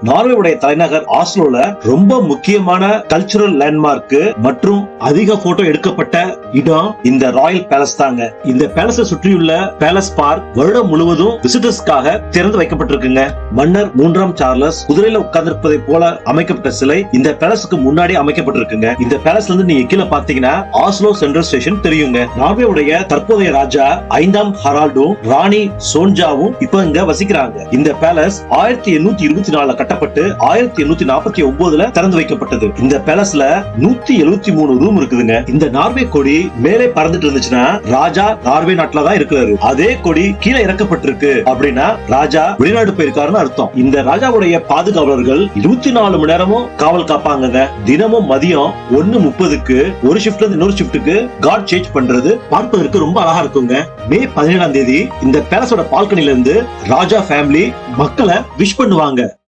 நார்வேவுடைய தலைநகர் ஆஸ்லோல ரொம்ப முக்கியமான கல்ச்சுரல் லேண்ட்மார்க் மற்றும் அதிக போட்டோ எடுக்கப்பட்ட இடம் இந்த ராயல் பேலஸ் தாங்க. இந்த பேலஸை சுற்றியுள்ள பேலஸ் பார்க் வருடம் முழுவதும் விசிட்டர்ஸ்க்காக திறந்து வைக்கப்பட்டிருக்குங்க. மன்னர் 3ஆம் சார்லஸ் குதிரையில உட்கார்ந்திருப்பதை போல அமைக்கப்பட்ட சிலை இந்த பேலஸுக்கு முன்னாடி அமைக்கப்பட்டிருக்குங்க. இந்த பேலஸ்ல இருந்து நீங்க கீழே பாத்தீங்கன்னா ஆஸ்லோ சென்ட்ரல் ஸ்டேஷன் தெரியுங்க. நார்வேவுடைய தற்போதைய ராஜா 5ஆம் ஹரால்டும் ராணி சோன்ஜாவும் இப்ப இங்க வசிக்கிறாங்க. இந்த பேலஸ் 1824 கட்டப்பட்டு 1849 திறந்து வைக்கப்பட்டது. இந்த பேலஸ்ல 173 ரூம் இருக்குதுங்க. இந்த நார்வே கொடி மேலே பறந்துட்டு இருந்துச்சுன்னா ராஜா நார்வே நாட்டுல தான் இருக்கிறாரு. அதே கொடி கீழே இறக்கப்பட்டிருக்கு அப்படின்னா ராஜா வெளிநாடு போயிருக்காருன்னு அர்த்தம். இந்த ராஜாவுடைய பாதுகாவலர்கள் 24 மணி நேரமும் காவல் காப்பாங்க. தினமும் மதியம் 1:30க்கு ஒரு ஷிப்ட்ல இருந்து இன்னொரு ஷிப்டுக்கு கார்ட் சேஞ்ச் பண்றது பார்ப்பதற்கு ரொம்ப அழகா இருக்குங்க. மே 17ஆம் தேதி இந்த பேலஸோட பால்கனில இருந்து ராஜா ஃபேமிலி மக்களை விஷ் பண்ணுவாங்க.